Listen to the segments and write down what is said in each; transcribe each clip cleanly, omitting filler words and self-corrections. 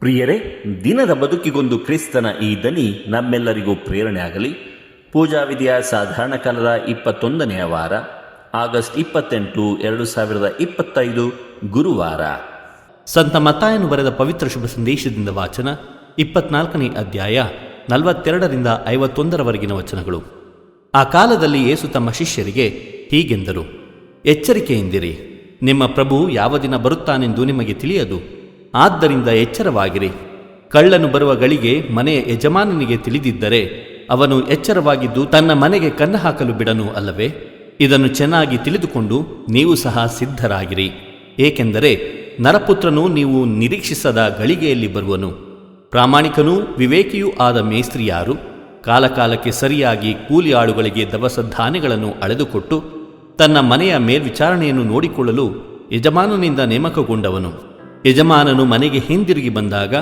ಪ್ರಿಯರೇ, ದಿನದ ಬದುಕಿಗೊಂದು ಕ್ರಿಸ್ತನ ಈ ದನಿ ನಮ್ಮೆಲ್ಲರಿಗೂ ಪ್ರೇರಣೆ ಆಗಲಿ. ಪೂಜಾ ವಿಧಿಯ ಸಾಧಾರಣ ಕಾಲದ 21ನೆಯ ವಾರ, ಆಗಸ್ಟ್ 28, 2025 ಗುರುವಾರ. ಸಂತ ಮತ್ತಾಯನು ಬರೆದ ಪವಿತ್ರ ಶುಭ ಸಂದೇಶದಿಂದ ವಾಚನ, 24ನೇ ಅಧ್ಯಾಯ 42ರಿಂದ 51ರವರೆಗಿನ ವಚನಗಳು. ಆ ಕಾಲದಲ್ಲಿ ಯೇಸು ತಮ್ಮ ಶಿಷ್ಯರಿಗೆ ಹೀಗೆಂದರು: ಎಚ್ಚರಿಕೆಯಿಂದಿರಿ, ನಿಮ್ಮ ಪ್ರಭು ಯಾವ ದಿನ ಬರುತ್ತಾನೆಂದು ನಿಮಗೆ ತಿಳಿಯದು. ಆದ್ದರಿಂದ ಎಚ್ಚರವಾಗಿರಿ. ಕಳ್ಳನು ಬರುವ ಗಳಿಗೆ ಮನೆಯ ಯಜಮಾನನಿಗೆ ತಿಳಿದಿದ್ದರೆ ಅವನು ಎಚ್ಚರವಾಗಿದ್ದು ತನ್ನ ಮನೆಗೆ ಕನ್ನ ಹಾಕಲು ಬಿಡನು ಅಲ್ಲವೇ? ಇದನ್ನು ಚೆನ್ನಾಗಿ ತಿಳಿದುಕೊಂಡು ನೀವು ಸಹ ಸಿದ್ಧರಾಗಿರಿ. ಏಕೆಂದರೆ ನರಪುತ್ರನು ನೀವು ನಿರೀಕ್ಷಿಸದ ಗಳಿಗೆಯಲ್ಲಿ ಬರುವನು. ಪ್ರಾಮಾಣಿಕನೂ ವಿವೇಕಿಯೂ ಆದ ಮೇಸ್ತ್ರಿ ಯಾರು? ಕಾಲಕಾಲಕ್ಕೆ ಸರಿಯಾಗಿ ಕೂಲಿ ಆಳುಗಳಿಗೆ ದವಸ ಧಾನ್ಯಗಳನ್ನು ಅಳೆದುಕೊಟ್ಟು ತನ್ನ ಮನೆಯ ಮೇಲ್ವಿಚಾರಣೆಯನ್ನು ನೋಡಿಕೊಳ್ಳಲು ಯಜಮಾನನಿಂದ ನೇಮಕಗೊಂಡವನು. ಯಜಮಾನನು ಮನೆಗೆ ಹಿಂದಿರುಗಿ ಬಂದಾಗ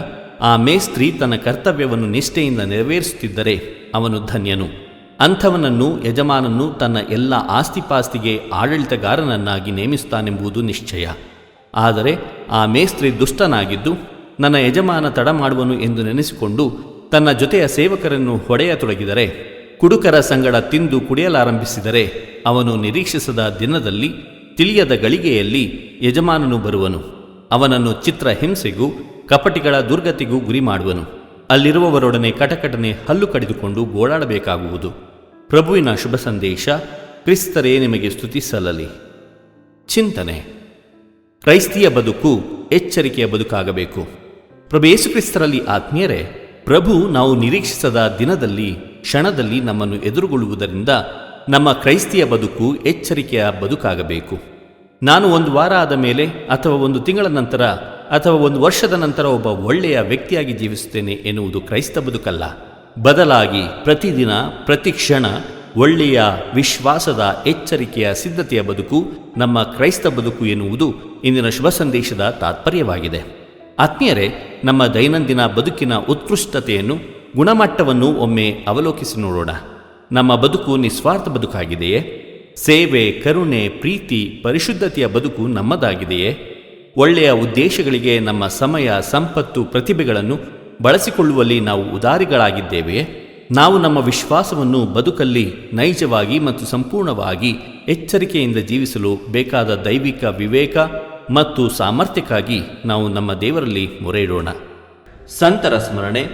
ಆ ಮೇಸ್ತ್ರಿ ತನ್ನ ಕರ್ತವ್ಯವನ್ನು ನಿಷ್ಠೆಯಿಂದ ನೆರವೇರಿಸುತ್ತಿದ್ದರೆ ಅವನು ಧನ್ಯನು. ಅಂಥವನನ್ನು ಯಜಮಾನನು ತನ್ನ ಎಲ್ಲ ಆಸ್ತಿಪಾಸ್ತಿಗೆ ಆಡಳಿತಗಾರನನ್ನಾಗಿ ನೇಮಿಸುತ್ತಾನೆಂಬುದು ನಿಶ್ಚಯ. ಆದರೆ ಆ ಮೇಸ್ತ್ರಿ ದುಷ್ಟನಾಗಿದ್ದು ನನ್ನ ಯಜಮಾನ ತಡ ಮಾಡುವನು ಎಂದು ನೆನೆಸಿಕೊಂಡು ತನ್ನ ಜೊತೆಯ ಸೇವಕರನ್ನು ಹೊಡೆಯತೊಡಗಿದರೆ, ಕುಡುಕರ ಸಂಗಡ ತಿಂದು ಕುಡಿಯಲಾರಂಭಿಸಿದರೆ, ಅವನು ನಿರೀಕ್ಷಿಸದ ದಿನದಲ್ಲಿ ತಿಳಿಯದ ಗಳಿಗೆಯಲ್ಲಿ ಯಜಮಾನನು ಬರುವನು. ಅವನನ್ನು ಚಿತ್ರಹಿಂಸೆಗೂ ಕಪಟಿಗಳ ದುರ್ಗತಿಗೂ ಗುರಿ ಮಾಡುವನು. ಅಲ್ಲಿರುವವರೊಡನೆ ಕಟಕಟನೆ ಹಲ್ಲು ಕಡಿದುಕೊಂಡು ಗೋಳಾಡಬೇಕಾಗುವುದು. ಪ್ರಭುವಿನ ಶುಭ ಸಂದೇಶ. ಕ್ರಿಸ್ತರೇ ನಿಮಗೆ ಸ್ತುತಿ ಸಲ್ಲಲಿ. ಚಿಂತನೆ: ಕ್ರೈಸ್ತಿಯ ಬದುಕು ಎಚ್ಚರಿಕೆಯ ಬದುಕಾಗಬೇಕು. ಪ್ರಭು ಯೇಸು ಕ್ರಿಸ್ತರಲ್ಲಿ ಆತ್ಮೀಯರೇ, ಪ್ರಭು ನಾವು ನಿರೀಕ್ಷಿಸದ ದಿನದಲ್ಲಿ ಕ್ಷಣದಲ್ಲಿ ನಮ್ಮನ್ನು ಎದುರುಗೊಳ್ಳುವುದರಿಂದ ನಮ್ಮ ಕ್ರೈಸ್ತಿಯ ಬದುಕು ಎಚ್ಚರಿಕೆಯ ಬದುಕಾಗಬೇಕು. ನಾನು ಒಂದು ವಾರ ಆದ ಮೇಲೆ ಅಥವಾ ಒಂದು ತಿಂಗಳ ನಂತರ ಅಥವಾ ಒಂದು ವರ್ಷದ ನಂತರ ಒಬ್ಬ ಒಳ್ಳೆಯ ವ್ಯಕ್ತಿಯಾಗಿ ಜೀವಿಸುತ್ತೇನೆ ಎನ್ನುವುದು ಕ್ರೈಸ್ತ ಬದುಕಲ್ಲ. ಬದಲಾಗಿ ಪ್ರತಿದಿನ ಪ್ರತಿ ಕ್ಷಣ ಒಳ್ಳೆಯ ವಿಶ್ವಾಸದ ಎಚ್ಚರಿಕೆಯ ಸಿದ್ಧತೆಯ ಬದುಕು ನಮ್ಮ ಕ್ರೈಸ್ತ ಬದುಕು ಎನ್ನುವುದು ಇಂದಿನ ಶುಭ ಸಂದೇಶದ ತಾತ್ಪರ್ಯವಾಗಿದೆ. ಆತ್ಮೀಯರೇ, ನಮ್ಮ ದೈನಂದಿನ ಬದುಕಿನ ಉತ್ಕೃಷ್ಟತೆಯನ್ನು ಗುಣಮಟ್ಟವನ್ನು ಒಮ್ಮೆ ಅವಲೋಕಿಸಿ ನೋಡೋಣ. ನಮ್ಮ ಬದುಕು ನಿಸ್ವಾರ್ಥ ಬದುಕಾಗಿದೆಯೇ? ಸೇವೆ, ಕರುಣೆ, ಪ್ರೀತಿ, ಪರಿಶುದ್ಧತೆಯ ಬದುಕು ನಮ್ಮದಾಗಿದೆಯೇ? ಒಳ್ಳೆಯ ಉದ್ದೇಶಗಳಿಗೆ ನಮ್ಮ ಸಮಯ, ಸಂಪತ್ತು, ಪ್ರತಿಭೆಗಳನ್ನು ಬಳಸಿಕೊಳ್ಳುವಲ್ಲಿ ನಾವು ಉದಾರಿಗಳಾಗಿದ್ದೇವೆಯೇ? ನಾವು ನಮ್ಮ ವಿಶ್ವಾಸವನ್ನು ಬದುಕಲ್ಲಿ ನೈಜವಾಗಿ ಮತ್ತು ಸಂಪೂರ್ಣವಾಗಿ ಎಚ್ಚರಿಕೆಯಿಂದ ಜೀವಿಸಲು ಬೇಕಾದ ದೈವಿಕ ವಿವೇಕ ಮತ್ತು ಸಾಮರ್ಥ್ಯಕ್ಕಾಗಿ ನಾವು ನಮ್ಮ ದೇವರಲ್ಲಿ ಮೊರೆ ಇಡೋಣ. ಸಂತರ ಸ್ಮರಣೆ.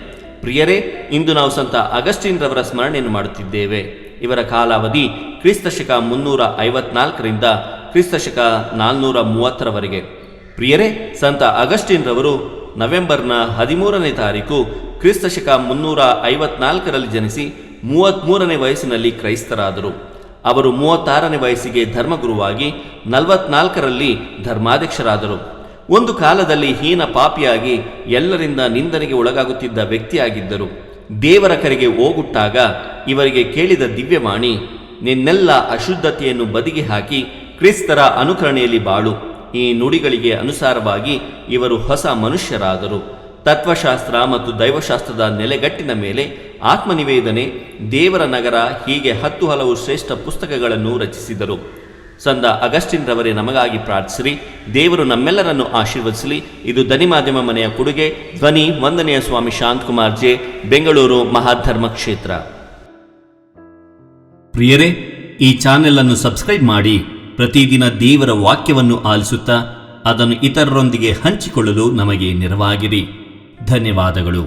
ಪ್ರಿಯರೇ, ಇಂದು ನಾವು ಸಂತ ಅಗಸ್ಟಿನ್ ರವರ ಸ್ಮರಣೆಯನ್ನು ಮಾಡುತ್ತಿದ್ದೇವೆ. ಇವರ ಕಾಲಾವಧಿ ಕ್ರಿಸ್ತಶಕ 354ರಿಂದ ಕ್ರಿಸ್ತಶಕ 430ರವರೆಗೆ. ಪ್ರಿಯರೇ, ಸಂತ ಅಗಸ್ಟಿನ್ ರವರು ನವೆಂಬರ್ನ 13ನೇ ತಾರೀಕು ಕ್ರಿಸ್ತಶಕ 354ರಲ್ಲಿ ಜನಿಸಿ 33ನೇ ವಯಸ್ಸಿನಲ್ಲಿ ಕ್ರೈಸ್ತರಾದರು. ಅವರು 36ನೇ ವಯಸ್ಸಿಗೆ ಧರ್ಮಗುರುವಾಗಿ 44ರಲ್ಲಿ ಧರ್ಮಾಧ್ಯಕ್ಷರಾದರು. ಒಂದು ಕಾಲದಲ್ಲಿ ಹೀನ ಪಾಪಿಯಾಗಿ ಎಲ್ಲರಿಂದ ನಿಂದನೆಗೆ ಒಳಗಾಗುತ್ತಿದ್ದ ವ್ಯಕ್ತಿಯಾಗಿದ್ದರು. ದೇವರ ಕರೆಗೆ ಹೋಗುಟ್ಟಾಗ ಇವರಿಗೆ ಕೇಳಿದ ದಿವ್ಯವಾಣಿ, ನಿನ್ನೆಲ್ಲ ಅಶುದ್ಧತೆಯನ್ನು ಬದಿಗೆ ಹಾಕಿ ಕ್ರಿಸ್ತರ ಅನುಕರಣೆಯಲ್ಲಿ ಬಾಳು. ಈ ನುಡಿಗಳಿಗೆ ಅನುಸಾರವಾಗಿ ಇವರು ಹೊಸ ಮನುಷ್ಯರಾದರು. ತತ್ವಶಾಸ್ತ್ರ ಮತ್ತು ದೈವಶಾಸ್ತ್ರದ ನೆಲೆಗಟ್ಟಿನ ಮೇಲೆ ಆತ್ಮನಿವೇದನೆ, ದೇವರ ನಗರ, ಹೀಗೆ 10 ಹಲವು ಶ್ರೇಷ್ಠ ಪುಸ್ತಕಗಳನ್ನು ರಚಿಸಿದರು. ಸಂತ ಅಗಸ್ಟಿನ್ ರವರೇ ನಮಗಾಗಿ ಪ್ರಾರ್ಥಿಸಿರಿ. ದೇವರು ನಮ್ಮೆಲ್ಲರನ್ನು ಆಶೀರ್ವದಿಸಲಿ. ಇದು ಧ್ವನಿ ಮಾಧ್ಯಮ ಮನೆಯ ಕೊಡುಗೆ. ಧ್ವನಿ ವಂದನೆಯ ಸ್ವಾಮಿ ಶಾಂತಕುಮಾರ್ ಜೆ, ಬೆಂಗಳೂರು ಮಹಾಧರ್ಮ ಕ್ಷೇತ್ರ. ಪ್ರಿಯರೇ, ಈ ಚಾನೆಲ್ ಅನ್ನು ಸಬ್ಸ್ಕ್ರೈಬ್ ಮಾಡಿ ಪ್ರತಿದಿನ ದೇವರ ವಾಕ್ಯವನ್ನು ಆಲಿಸುತ್ತಾ ಅದನ್ನು ಇತರರೊಂದಿಗೆ ಹಂಚಿಕೊಳ್ಳಲು ನಮಗೆ ನೆರವಾಗಿರಿ. ಧನ್ಯವಾದಗಳು.